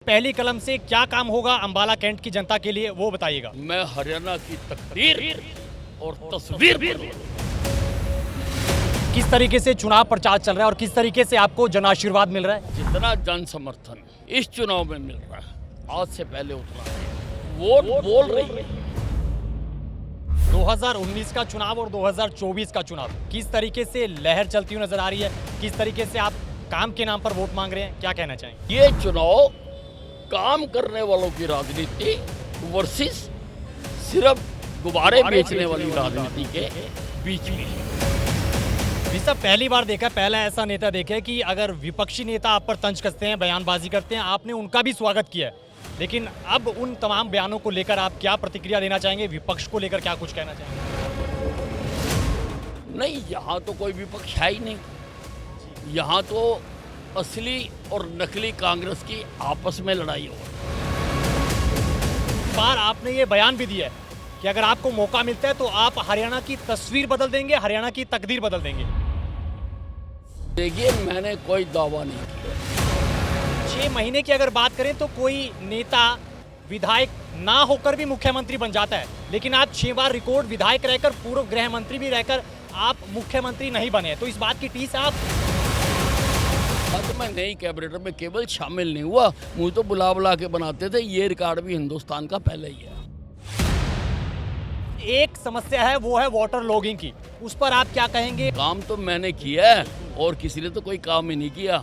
पहली कलम से क्या काम होगा अम्बाला कैंट की जनता के लिए, वो बताइएगा। मैं हरियाणा की तकदीर और तस्वीर किस तरीके से चुनाव प्रचार चल रहा है और किस तरीके से आपको जन आशीर्वाद मिल रहा है? जितना जन समर्थन इस चुनाव में मिल रहा है आज से पहले उतना है। वोट बोल रही है। 2019 का चुनाव और 2024 का चुनाव किस तरीके से लहर चलती हुई नजर आ रही है, किस तरीके से आप काम के नाम पर वोट मांग रहे हैं, क्या कहना चाहेंगे? ये चुनाव काम करने वालों की राजनीति वर्सेस सिर्फ गुब्बारे बेचने वाली राजनीति के बीच में है। सब पहली बार देखा, पहला ऐसा नेता देखा कि अगर विपक्षी नेता आप पर तंज कसते हैं, बयानबाजी करते हैं, आपने उनका भी स्वागत किया है, लेकिन अब उन तमाम बयानों को लेकर आप क्या प्रतिक्रिया देना चाहेंगे? विपक्ष को लेकर क्या कुछ कहना चाहेंगे? नहीं, यहाँ तो कोई विपक्ष है ही नहीं। यहाँ तो असली और नकली कांग्रेस की आपस में लड़ाई हो रही है। बार आपने ये बयान भी दिया है कि अगर आपको मौका मिलता है तो आप हरियाणा की तस्वीर बदल देंगे, हरियाणा की तकदीर बदल देंगे। देखिए, मैंने कोई दावा नहीं किया। 6 महीने की अगर बात करें तो कोई नेता विधायक ना होकर भी मुख्यमंत्री बन जाता है, लेकिन आप 6 बार रिकॉर्ड विधायक रहकर, पूर्व गृह मंत्री भी रहकर आप मुख्यमंत्री नहीं बने, तो इस बात की टीस आप? मैं नई कैबिनेट में केवल शामिल नहीं हुआ, मुझे तो बुला बुला के बनाते थे। ये रिकॉर्ड भी हिंदुस्तान का पहले ही है। एक समस्या है, वो है वाटर लॉगिंग की, उस पर आप क्या कहेंगे? काम तो मैंने किया है और किसी ने तो कोई काम ही नहीं किया।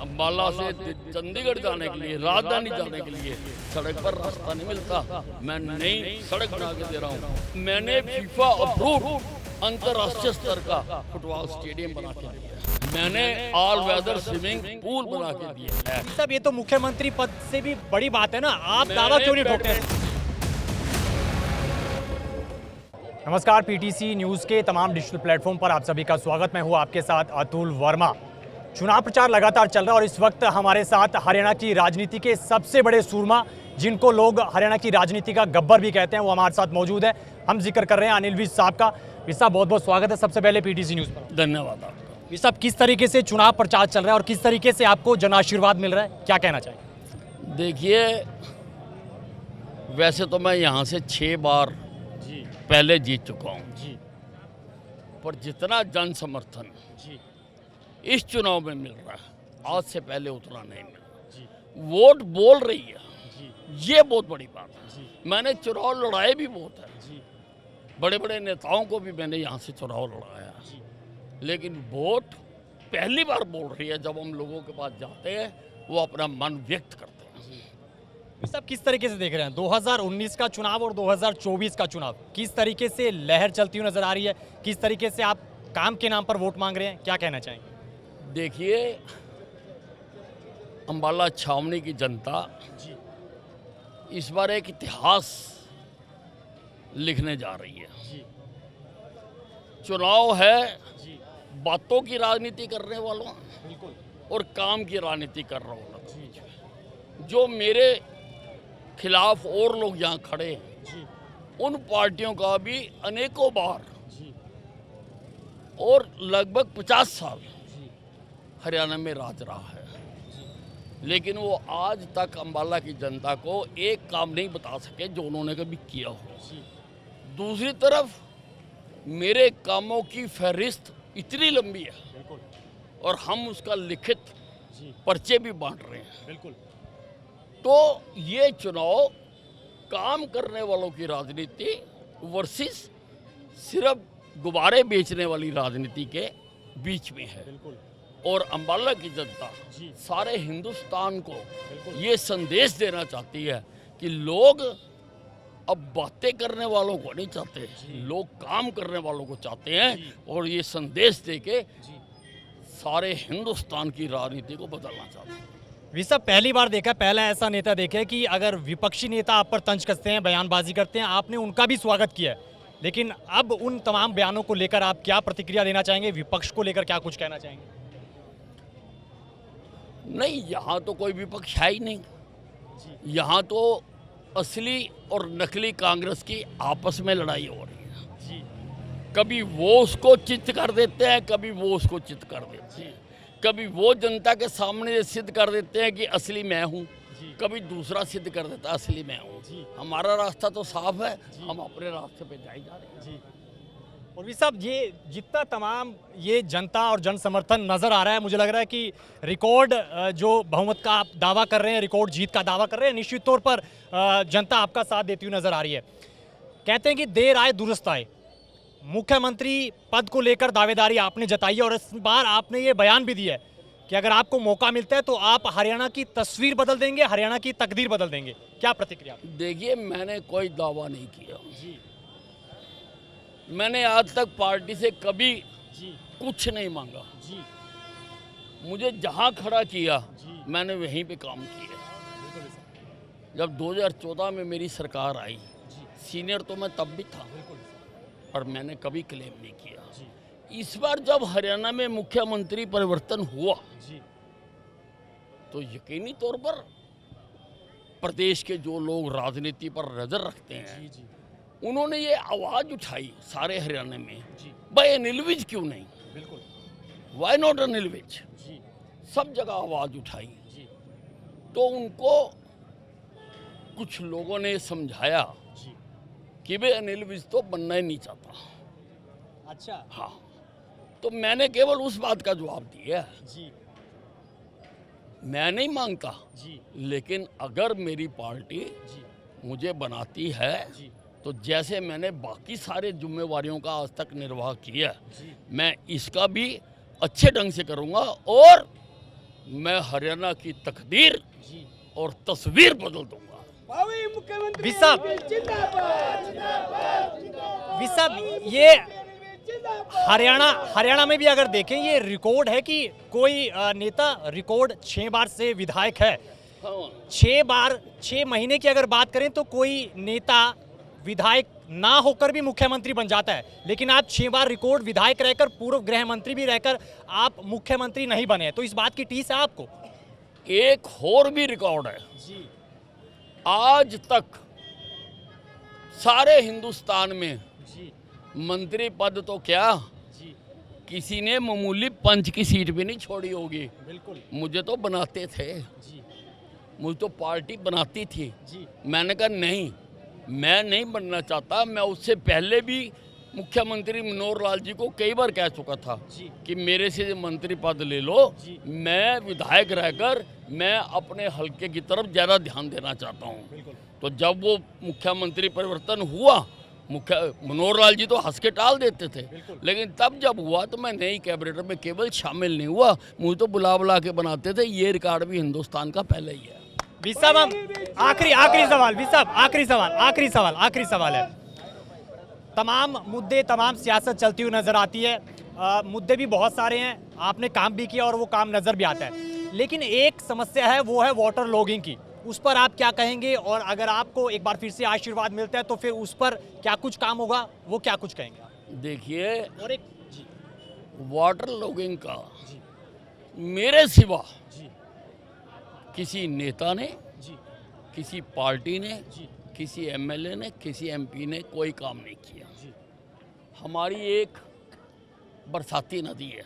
अम्बाला से चंडीगढ़ जाने के लिए, राजधानी जाने के लिए सड़क पर रास्ता नहीं मिलता। मैं नई सड़क बना के दे रहा हूँ। मैंने फीफा अप्रूव अंतर्राष्ट्रीय स्तर का फुटबॉल स्टेडियम बना के दिया। मैंने ऑल वेदर स्विमिंग पूल बना के दिया है। सब ये तो मुख्यमंत्री पद से भी बड़ी बात है ना, आप दावा क्यों नहीं ठोकते? नमस्कार, पीटीसी न्यूज़ के तमाम डिजिटल प्लेटफॉर्म पर आप सभी का स्वागत। मैं हूँ आपके साथ अतुल वर्मा। चुनाव प्रचार लगातार चल रहा है और इस वक्त हमारे साथ हरियाणा की राजनीति के सबसे बड़े सूरमा, जिनको लोग हरियाणा की राजनीति का गब्बर भी कहते हैं, वो हमारे साथ मौजूद है। हम जिक्र कर रहे हैं अनिल विज साहब का। विज साहब, बहुत बहुत स्वागत है सबसे पहले पीटीसी न्यूज़ पर। धन्यवाद आपका। विज साहब, किस तरीके से चुनाव प्रचार चल रहा है और किस तरीके से आपको जन आशीर्वाद मिल रहा है, क्या कहना चाहिए? देखिए, वैसे तो मैं यहाँ से 6 बार पहले जीत चुका हूँ, पर जितना जन समर्थन इस चुनाव में मिल रहा है आज से पहले उतना नहीं मिला। वोट बोल रही है, ये बहुत बड़ी बात है। मैंने चुनाव लड़ाए भी बहुत है, बड़े बड़े नेताओं को भी मैंने यहाँ से चुनाव लड़ाया, लेकिन वोट पहली बार बोल रही है। जब हम लोगों के पास जाते हैं, वो अपना मन व्यक्त करते हैं। सब किस तरीके से देख रहे हैं 2019 का चुनाव और 2024 का चुनाव, किस तरीके से लहर चलती हुई नजर आ रही है, किस तरीके से आप काम के नाम पर वोट मांग रहे हैं, क्या कहना चाहेंगे? देखिए, अम्बाला छावनी की जनता इस बार एक इतिहास लिखने जा रही है। चुनाव है बातों की राजनीति करने वालों और काम की राजनीति करने वालों। जो मेरे खिलाफ और लोग यहाँ खड़े हैं, उन पार्टियों का भी अनेकों बार और लगभग 50 साल हरियाणा में राज रहा है, लेकिन वो आज तक अम्बाला की जनता को एक काम नहीं बता सके जो उन्होंने कभी किया हो। दूसरी तरफ मेरे कामों की फहरिस्त इतनी लंबी है और हम उसका लिखित पर्चे भी बांट रहे हैं। तो ये चुनाव काम करने वालों की राजनीति वर्सेस सिर्फ गुब्बारे बेचने वाली राजनीति के बीच में है। और अम्बाला की जनता सारे हिंदुस्तान को ये संदेश देना चाहती है कि लोग अब बातें करने वालों को नहीं चाहते, लोग काम करने वालों को चाहते हैं। और ये संदेश देके सारे हिंदुस्तान की राजनीति को बदलना चाहते हैं। सब पहली बार देखा, पहला ऐसा नेता देखा कि अगर विपक्षी नेता आप पर तंज कसते हैं, बयानबाजी करते हैं, आपने उनका भी स्वागत किया है, लेकिन अब उन तमाम बयानों को लेकर आप क्या प्रतिक्रिया देना चाहेंगे? विपक्ष को लेकर क्या कुछ कहना चाहेंगे? नहीं, यहाँ तो कोई विपक्ष है ही नहीं। यहाँ तो असली और नकली कांग्रेस की आपस में लड़ाई हो रही है। कभी वो उसको चित कर देते हैं, कभी वो उसको चित कर देते हैं, कभी वो जनता के सामने सिद्ध कर देते हैं कि असली मैं हूँ, कभी दूसरा सिद्ध कर देता असली मैं हूँ। हमारा रास्ता तो साफ है, हम अपने रास्ते पे जा रहे हैं। और भी साहब, ये जितना तमाम ये जनता और जन समर्थन नजर आ रहा है, मुझे लग रहा है कि रिकॉर्ड जो बहुमत का आप दावा कर रहे हैं, रिकॉर्ड जीत का दावा कर रहे हैं, निश्चित तौर पर जनता आपका साथ देती हुई नजर आ रही है। कहते हैं कि देर आए दुरुस्त आए। मुख्यमंत्री पद को लेकर दावेदारी आपने जताई है और इस बार आपने ये बयान भी दिया है कि अगर आपको मौका मिलता है तो आप हरियाणा की तस्वीर बदल देंगे, हरियाणा की तकदीर बदल देंगे। क्या प्रतिक्रिया? देखिए, मैंने कोई दावा नहीं किया। मैंने आज तक पार्टी से कभी कुछ नहीं मांगा। मुझे जहां खड़ा किया मैंने वहीं पे काम किया। जब 2014 में मेरी सरकार आई, सीनियर तो मैं तब भी था, और मैंने कभी क्लेम नहीं किया। इस बार जब हरियाणा में मुख्यमंत्री परिवर्तन हुआ तो यकीनी तौर पर प्रदेश के जो लोग राजनीति पर नजर रखते हैं, उन्होंने ये आवाज उठाई सारे हरियाणा में, भाई अनिल विज क्यों नहीं, वाई नॉट अनिल विज। सब जगह आवाज उठाई। तो उनको कुछ लोगों ने समझाया कि भाई अनिल विज तो बनना ही नहीं चाहता। अच्छा। हाँ, तो मैंने केवल उस बात का जवाब दिया। मैं नहीं मांगता, लेकिन अगर मेरी पार्टी मुझे बनाती है तो जैसे मैंने बाकी सारे जिम्मेवारियों का आज तक निर्वाह किया, मैं इसका भी अच्छे ढंग से करूंगा और मैं हरियाणा की तकदीर और तस्वीर बदल दूंगा। विसाब, ये हरियाणा में भी अगर देखें, ये रिकॉर्ड है कि कोई नेता रिकॉर्ड 6 बार से विधायक है। 6 महीने की अगर बात करें तो कोई नेता विधायक ना होकर भी मुख्यमंत्री बन जाता है, लेकिन आप 6 बार रिकॉर्ड विधायक रहकर, पूर्व गृह मंत्री भी रहकर आप मुख्यमंत्री नहीं बने। तो इस बात की टीस है आपको? एक और भी रिकॉर्ड है। आज तक सारे हिंदुस्तान में मंत्री पद तो क्या, किसी ने मामूली पंच की सीट भी नहीं छोड़ी होगी। बिल्कुल। मुझे तो बनाते थे, मुझे तो पार्टी बनाती थी। मैंने कहा नहीं, मैं नहीं बनना चाहता। मैं उससे पहले भी मुख्यमंत्री मनोहर लाल जी को कई बार कह चुका था कि मेरे से मंत्री पद ले लो, मैं विधायक रहकर मैं अपने हल्के की तरफ ज़्यादा ध्यान देना चाहता हूँ। तो जब वो मुख्यमंत्री परिवर्तन हुआ, मनोहर लाल जी तो हंस के टाल देते थे, लेकिन तब जब हुआ तो मैं नई कैबिनेट में केवल शामिल नहीं हुआ, मुझे तो बुला के बनाते थे। ये रिकॉर्ड भी हिंदुस्तान का पहले ही है। आखिरी सवाल है। तमाम मुद्दे, तमाम सियासत चलती हुई नजर आती है। मुद्दे भी बहुत सारे हैं, आपने काम भी किया और वो काम नजर भी आता है, लेकिन एक समस्या है, वो है वाटर लॉगिंग की। उस पर आप क्या कहेंगे? और अगर आपको एक बार फिर से आशीर्वाद मिलता है तो फिर उस पर क्या कुछ काम होगा, वो क्या कुछ कहेंगे? देखिए, और एक वाटर लॉगिंग का मेरे सिवा किसी नेता ने, किसी पार्टी ने, किसी एमएलए ने, किसी एमपी ने कोई काम नहीं किया। हमारी एक बरसाती नदी है,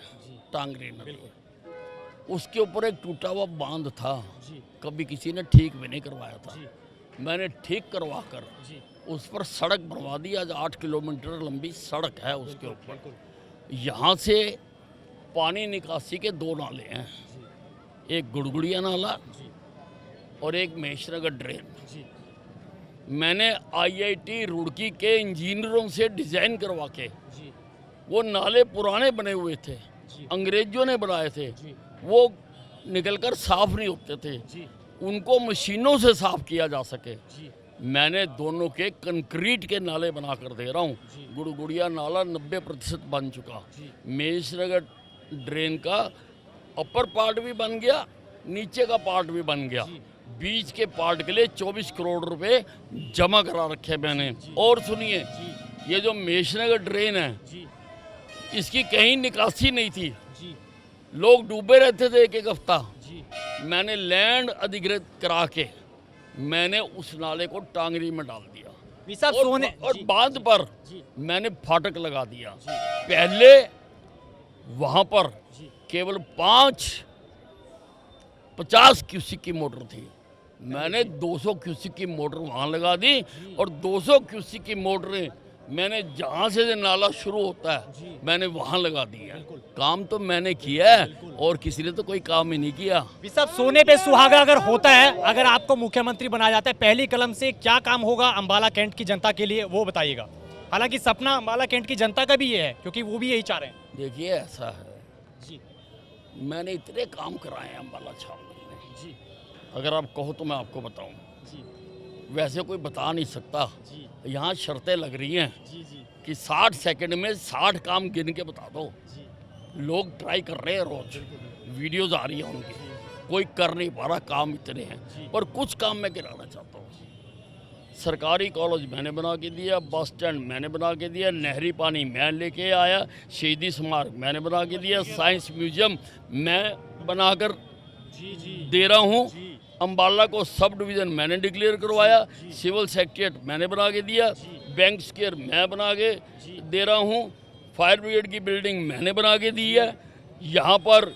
टांगरी नदी, उसके ऊपर एक टूटा हुआ बांध था, कभी किसी ने ठीक भी नहीं करवाया था। मैंने ठीक करवा कर उस पर सड़क बनवा दी। आज 8 किलोमीटर लंबी सड़क है उसके ऊपर। यहाँ से पानी निकासी के 2 नाले हैं, एक गुड़गुड़िया नाला और एक महेशनगर ड्रेन। मैंने आईआईटी रुड़की के इंजीनियरों से डिज़ाइन करवा के, वो नाले पुराने बने हुए थे, अंग्रेजों ने बनाए थे, वो निकलकर साफ नहीं होते थे, उनको मशीनों से साफ किया जा सके। मैंने दोनों के कंक्रीट के नाले बनाकर दे रहा हूँ। गुड़गुड़िया नाला 90% बन चुका, महेशनगर ड्रेन का अपर पार्ट भी बन गया, नीचे का पार्ट भी बन गया। बीच के पार्ट के लिए 24 करोड़ रुपए जमा करा रखे मैंने। और सुनिए, ये जो महेशनगर ड्रेन है, इसकी कहीं निकासी नहीं थी, लोग डूबे रहते थे एक हफ्ता। मैंने लैंड अधिग्रहित करा के मैंने उस नाले को टांगरी में डाल दिया और बांध पर मैंने फाटक लगा दिया। पहले वहां पर केवल 50 क्यूसेक की मोटर थी, मैंने 200 क्यूसिक की मोटर वहाँ लगा दी और 200 क्यूसिक की मोटरें मैंने जहाँ से नाला शुरू होता है मैंने वहाँ लगा दी है। काम तो मैंने किया है और किसी ने तो कोई काम ही नहीं किया। सब सोने पे सुहागा अगर होता है, अगर आपको मुख्यमंत्री बनाया जाता है, पहली कलम से क्या काम होगा अम्बाला कैंट की जनता के लिए वो बताइएगा। हालांकि सपना अम्बाला कैंट की जनता का भी ये है क्योंकि वो भी यही चाह रहे हैं। देखिए ऐसा है जी मैंने इतने काम कराए हैं अम्बाला छावनी में, जी अगर आप कहो तो मैं आपको बताऊं। जी वैसे कोई बता नहीं सकता। जी यहाँ शर्तें लग रही हैं जी जी कि 60 सेकंड में 60 काम गिन के बता दो। जी लोग ट्राई कर रहे हैं, रोज वीडियोज आ रही हैं उनकी, कोई कर नहीं पा रहा, काम इतने हैं। पर कुछ काम मैं गिराना चाहता हूँ। सरकारी कॉलेज मैंने बना के दिया, बस स्टैंड मैंने बना के दिया, नहरी पानी मैं लेके आया, शहीदी स्मारक मैंने बना के दिया, साइंस म्यूजियम मैं बनाकर जी जी दे रहा हूँ। अम्बाला को सब डिवीज़न मैंने डिक्लेयर करवाया, सिविल सेक्रेटरीट मैंने बना के दिया, बैंक स्क्वायर मैं बना के दे रहा हूँ, फायर ब्रिगेड की बिल्डिंग मैंने बना के दी है, यहाँ पर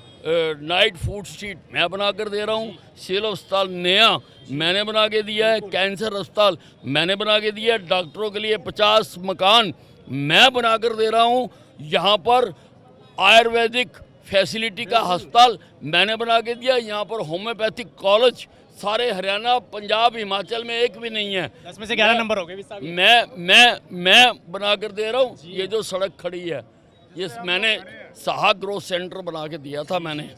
नाइट फूड स्ट्रीट मैं बना कर दे रहा हूँ, सिविल अस्पताल नया मैंने बना के दिया है, कैंसर अस्पताल मैंने बना के दिया है, डॉक्टरों के लिए 50 मकान मैं बना कर दे रहा हूँ, यहाँ पर आयुर्वेदिक फैसिलिटी का अस्पताल मैंने बना के दिया, यहाँ पर होम्योपैथिक कॉलेज सारे हरियाणा पंजाब हिमाचल में एक भी नहीं है। 10 में से 11 नंबर हो गए। मैं बना कर दे रहा हूँ। ये जो सड़क खड़ी है ये मैंने साहा ग्रोथ सेंटर बना के दिया था मैंने।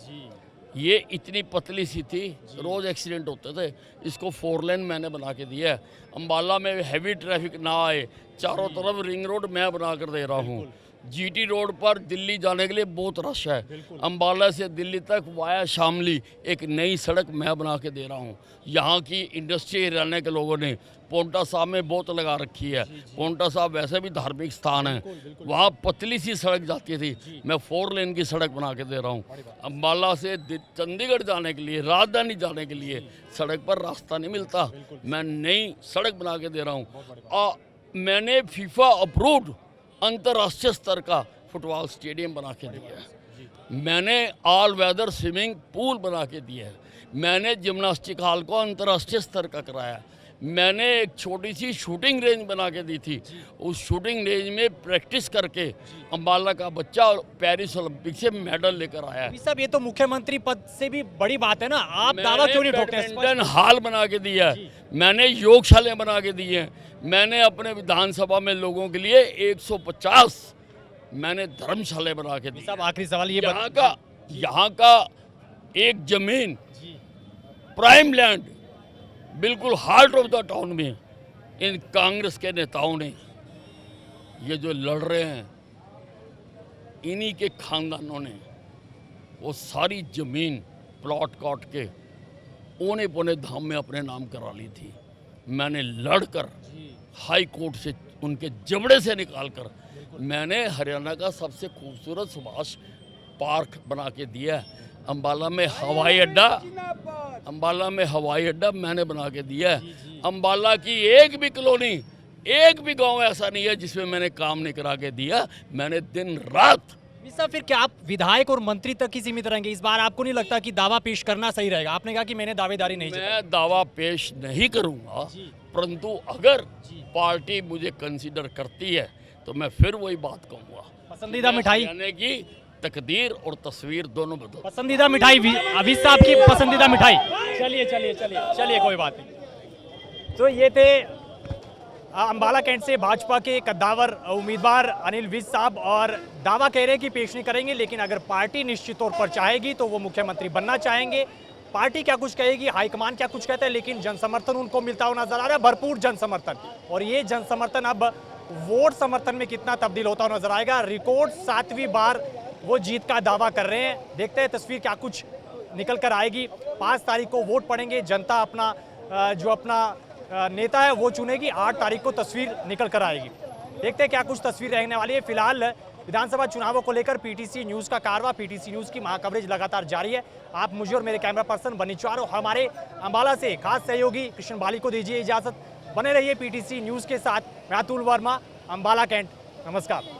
ये इतनी पतली सी थी, रोज एक्सीडेंट होते थे, इसको 4 लेन मैंने बना के दिया है। अम्बाला में हैवी ट्रैफिक ना आए, चारों तरफ रिंग रोड मैं बना कर दे रहा हूँ। जीटी रोड पर दिल्ली जाने के लिए बहुत रश है, अम्बाला से दिल्ली तक वाया शामली एक नई सड़क मैं बना के दे रहा हूँ। यहाँ की इंडस्ट्री हरियाणा के लोगों ने पोंटा साहब में बहुत लगा रखी है। पोंटा साहब वैसे भी धार्मिक स्थान है, वहाँ पतली सी सड़क जाती थी, मैं 4 लेन की सड़क बना के दे रहा हूँ। अम्बाला से चंडीगढ़ जाने के लिए, राजधानी जाने के लिए सड़क पर रास्ता नहीं मिलता, मैं नई सड़क बना के दे रहा हूँ। मैंने फीफा अप्रूव्ड अंतर्राष्ट्रीय स्तर का फुटबॉल स्टेडियम बना के दिया है, मैंने ऑल वेदर स्विमिंग पूल बना के दिया है, मैंने जिम्नास्टिक हॉल को अंतर्राष्ट्रीय स्तर का कराया, मैंने एक छोटी सी शूटिंग रेंज बना के दी थी, उस शूटिंग रेंज में प्रैक्टिस करके अम्बाला का बच्चा पेरिस ओलंपिक से मेडल लेकर आया है। सब ये तो मुख्यमंत्री पद से भी बड़ी बात है ना, आप दावा क्यों नहीं ठोकते? बैडमिंटन हॉल बना के दिया है, मैंने योगशाला बना के दी है, मैंने अपने विधानसभा में लोगों के लिए 150 मैंने धर्मशाला बना के दी। सब आखिरी सवाल ये यहाँ का एक जमीन प्राइम लैंड बिल्कुल हार्ट ऑफ द टाउन में इन कांग्रेस के नेताओं ने ये जो लड़ रहे हैं, इन्हीं के खानदानों ने वो सारी जमीन प्लॉट काट के औने पौने धाम में अपने नाम करा ली थी। मैंने लड़कर हाई कोर्ट से उनके जबड़े से निकालकर मैंने हरियाणा का सबसे खूबसूरत सुभाष पार्क बना के दिया है। अम्बाला में हवाई अड्डा मैंने बना के दिया है। अम्बाला की एक भी कॉलोनी, एक भी गांव ऐसा नहीं है जिसमें मैंने काम नहीं करा के दिया। मैंने दिन रात। फिर क्या आप विधायक और मंत्री तक ही सीमित रहेंगे? इस बार आपको नहीं लगता कि दावा पेश करना सही रहेगा? आपने कहा कि मैंने दावेदारी नहीं की। मैं दावा पेश नहीं करूंगा, परंतु अगर पार्टी मुझे कंसीडर करती है तो मैं फिर वही बात कहूँगा। पसंदीदा मिठाई यानी कि तकदीर और तस्वीर दोनों बदल। पसंदीदा मिठाई अभीश साहब की पसंदीदा मिठाई। चलिए कोई बात नहीं। तो ये थे अम्बाला कैंट से भाजपा के कद्दावर उम्मीदवार अनिल विज साहब, और दावा कह रहे हैं कि पेश नहीं करेंगे, लेकिन अगर पार्टी निश्चित तौर पर चाहेगी तो वो मुख्यमंत्री बनना चाहेंगे। पार्टी क्या कुछ कहेगी, हाईकमान क्या कुछ कहता है, लेकिन जनसमर्थन उनको मिलता हुआ नजर आ रहा है, भरपूर जनसमर्थन। और ये जनसमर्थन अब वोट समर्थन में कितना तब्दील होता हुआ नजर आएगा। रिकॉर्ड 7वीं बार वो जीत का दावा कर रहे हैं। देखते हैं तस्वीर क्या कुछ निकल कर आएगी। 5 तारीख को वोट पड़ेंगे, जनता अपना जो अपना नेता है वो चुनेगी। 8 तारीख को तस्वीर निकल कर आएगी। देखते हैं क्या कुछ तस्वीर रहने वाली है। फिलहाल विधानसभा चुनावों को लेकर पीटीसी न्यूज़ का कारवा, पीटीसी न्यूज़ की महाकवरेज लगातार जारी है। आप मुझे और मेरे कैमरा पर्सन बनी चारो, हमारे अम्बाला से खास सहयोगी कृष्ण बाली को दीजिए इजाजत। बने रहिए पीटीसी न्यूज़ के साथ। मैं अतुल वर्मा, अम्बाला कैंट। नमस्कार।